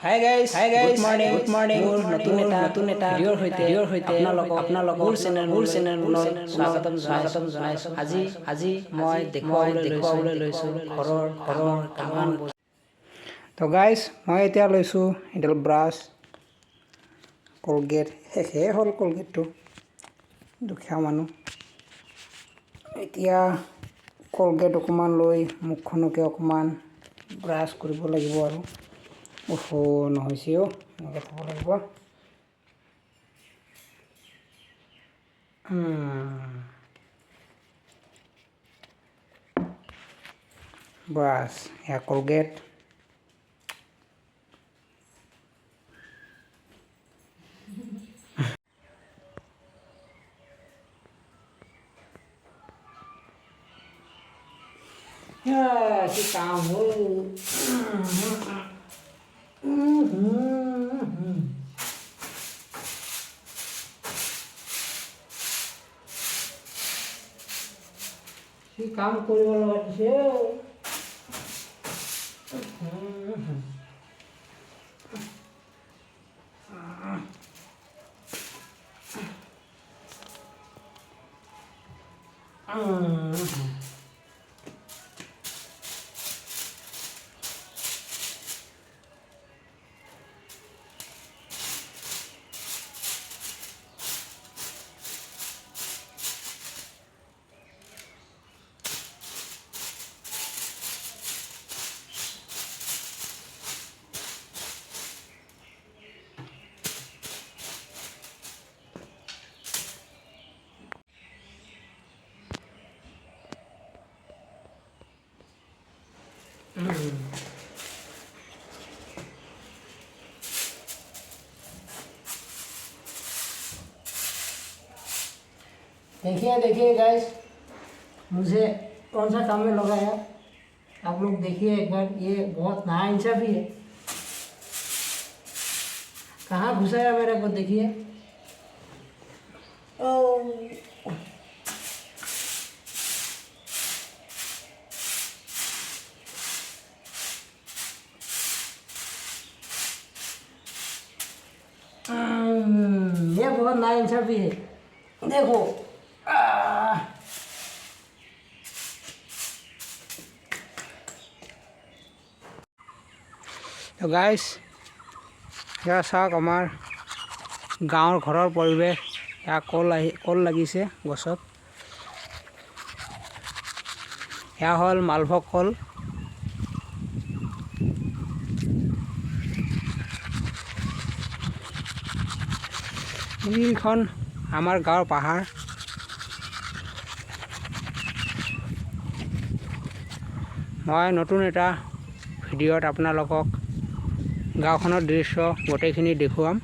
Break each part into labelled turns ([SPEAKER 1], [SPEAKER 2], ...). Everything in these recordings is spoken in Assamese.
[SPEAKER 1] Hi guys, good morning. মোৰ নতুন এটা ভিডিঅ'ৰ সৈতে আপোনালোকক মোৰ চেনেললৈ স্বাগতম জনাইছোঁ। আজি মই দেখুৱাবলৈ লৈছোঁ ঘৰৰ কামান। তো গাইজ মই এতিয়া লৈছোঁ এডাল ব্ৰাছ, কলগেট শেষে হ'ল কলগেটটো, দুখীয়া মানুহ। এতিয়া কলগেট অকণমান লৈ মুখখনকে অকণমান ব্ৰাছ কৰিব লাগিব আৰু নহৈছেও এনেকৈ থ'ব লাগিব। ব্ৰাছ, এয়া কলগেট। কি কাম হ'ল। কি কাম কৰিব লগা দিছে। देखिए गाइस, मुझे कौन सा काम में लगाया आप लोग देखिए एक बार। ये बहुत नाइंसाफी है। कहाँ घुसाया मेरे को, देखिए। ये बहुत नाइंसाफी है, देखो। তো গাইজ এয়া চাওক আমাৰ গাঁৱৰ ঘৰৰ পৰিৱেশ। এয়া কল লাগিছে গছত। এয়া হ'ল মালভোগ কল। এইখন আমাৰ গাঁৱৰ পাহাৰ। মই নতুন এটা ভিডিঅ'ত আপোনালোকক গাঁওখনৰ দৃশ্য গোটেইখিনি দেখুৱাম।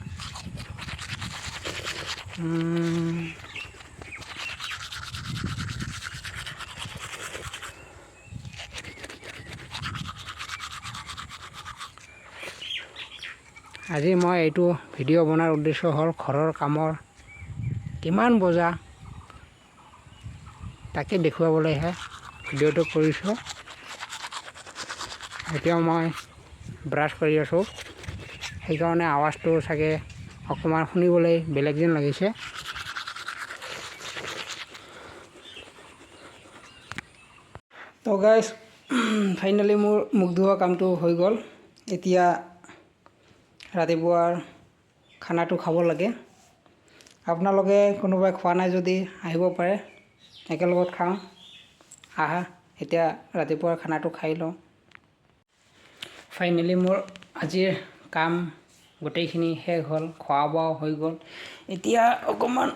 [SPEAKER 1] আজি মই এইটো ভিডিঅ' বনোৱাৰ উদ্দেশ্য হ'ল ঘৰৰ কামৰ কিমান বজা তাকে দেখুৱাবলৈহে ভিডিঅ'টো কৰিছোঁ। এতিয়া মই ব্ৰাছ কৰি আছোঁ, সেইকাৰণে আৱাজটো চাগে অকণমান শুনিবলৈ বেলেগ যেন লাগিছে। তো গাইজ ফাইনেলি মোৰ মুখ ধোৱা কামটো হৈ গ'ল। এতিয়া ৰাতিপুৱাৰ খানাটো খাব লাগে। আপোনালোকে কোনোবাই খোৱা নাই যদি আহিব পাৰে, একেলগত খাওঁ। আহা, এতিয়া ৰাতিপুৱাৰ খানাটো খাই লওঁ। ফাইনেলি মোৰ আজিৰ কাম গোটেইখিনি শেষ হ'ল, খোৱা বোৱাও হৈ গ'ল। এতিয়া অকণমান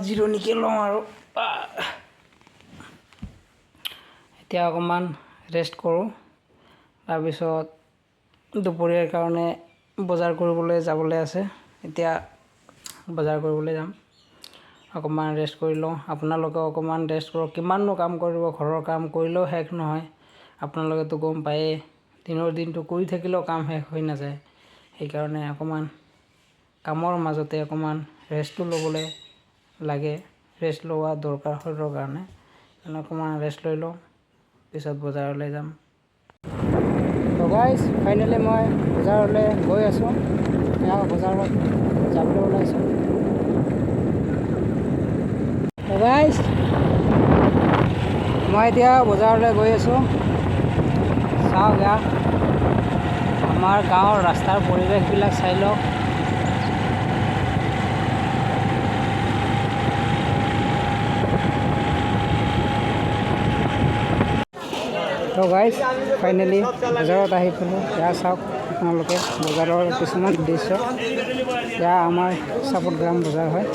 [SPEAKER 1] জিৰণিকে লওঁ আৰু এতিয়া অকণমান ৰেষ্ট কৰোঁ। তাৰপিছত দুপৰীয়াৰ কাৰণে বজাৰ কৰিবলৈ যাবলৈ আছে। এতিয়া বজাৰ কৰিবলৈ যাম, অকণমান ৰেষ্ট কৰি লওঁ। আপোনালোকেও অকণমান ৰেষ্ট কৰক। কিমাননো কাম কৰিব, ঘৰৰ কাম কৰিলেও শেষ নহয়। আপোনালোকেতো গম পায়েই, দিনৰ দিনটো কৰি থাকিলেও কাম শেষ হৈ নাযায়। সেইকাৰণে অকণমান কামৰ মাজতে অকণমান ৰেষ্টটো ল'বলৈ লাগে। ৰেষ্ট লোৱা দৰকাৰ শৰীৰৰ কাৰণে। অকণমান ৰেষ্ট লৈ লওঁ, পিছত বজাৰলৈ যাম। গাইজ ফাইনেলি মই বজাৰলৈ গৈ আছোঁ। এয়া বজাৰত যাবলৈ ওলাইছোঁ। গাইজ মই এতিয়া বজাৰলৈ গৈ আছোঁ। চাওক এয়া আমাৰ গাঁৱৰ ৰাস্তাৰ পৰিৱেশবিলাক চাই লওক। তো গাইজ ফাইনেলি বজাৰত আহি পালোঁ। এয়া চাওক আপোনালোকে বজাৰৰ কিছুমান দৃশ্য। এয়া আমাৰ চাপত গ্ৰাম বজাৰ হয়।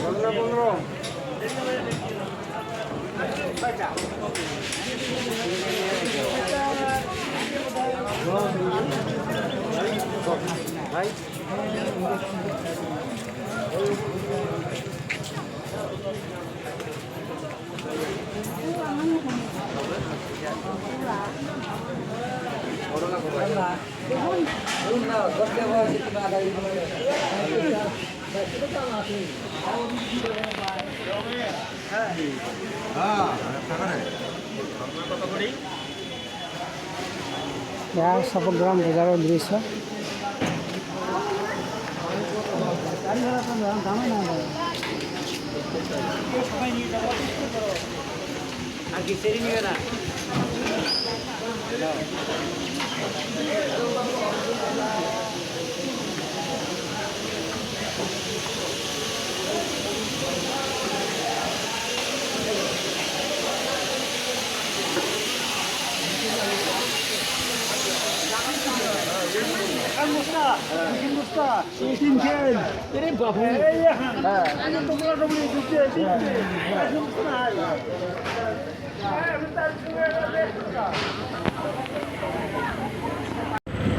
[SPEAKER 1] এয়া চাপত গ্ৰাম বজাৰৰ দৃশ্য।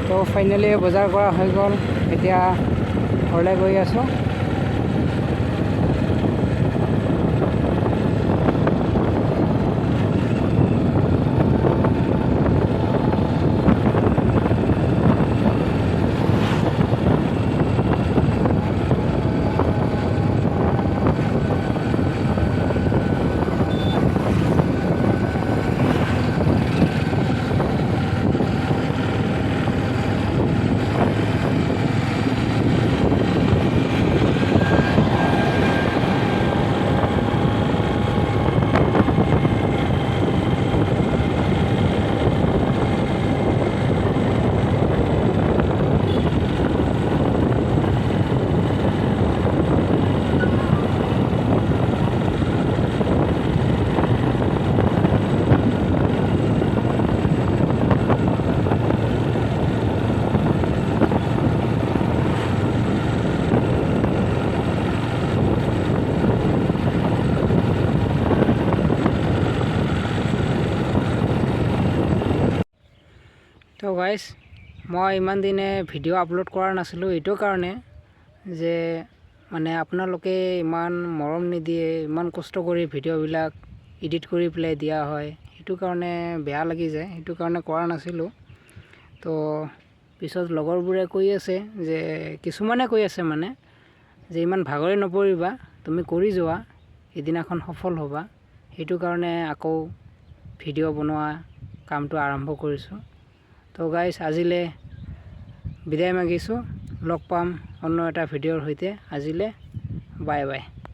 [SPEAKER 1] তো ফাইনেলি বজাৰ কৰা হৈ গ'ল। এতিয়া ঘৰলৈ গৈ আছোঁ। তো গাইজ মই ইমান দিনে ভিডিঅ' আপলোড কৰা নাছিলোঁ এইটো কাৰণে যে মানে আপোনালোকে ইমান মৰম নিদিয়ে, ইমান কষ্ট কৰি ভিডিঅ'বিলাক এডিট কৰি পেলাই দিয়া হয়, সেইটো কাৰণে বেয়া লাগি যায়। সেইটো কাৰণে কৰা নাছিলোঁ। তো পিছত লগৰবোৰে কৈ আছে যে কিছুমানে কৈ আছে মানে যে ইমান ভাগৰি নপৰিবা, তুমি কৰি যোৱা, এদিনাখন সফল হ'বা। সেইটো কাৰণে আকৌ ভিডিঅ' বনোৱা কামটো আৰম্ভ কৰিছোঁ। তো গাইজ আজিলৈ বিদায় মাগিছোঁ। লগ পাম অন্য এটা ভিডিঅ'ৰ সৈতে। আজিলৈ বাই বাই।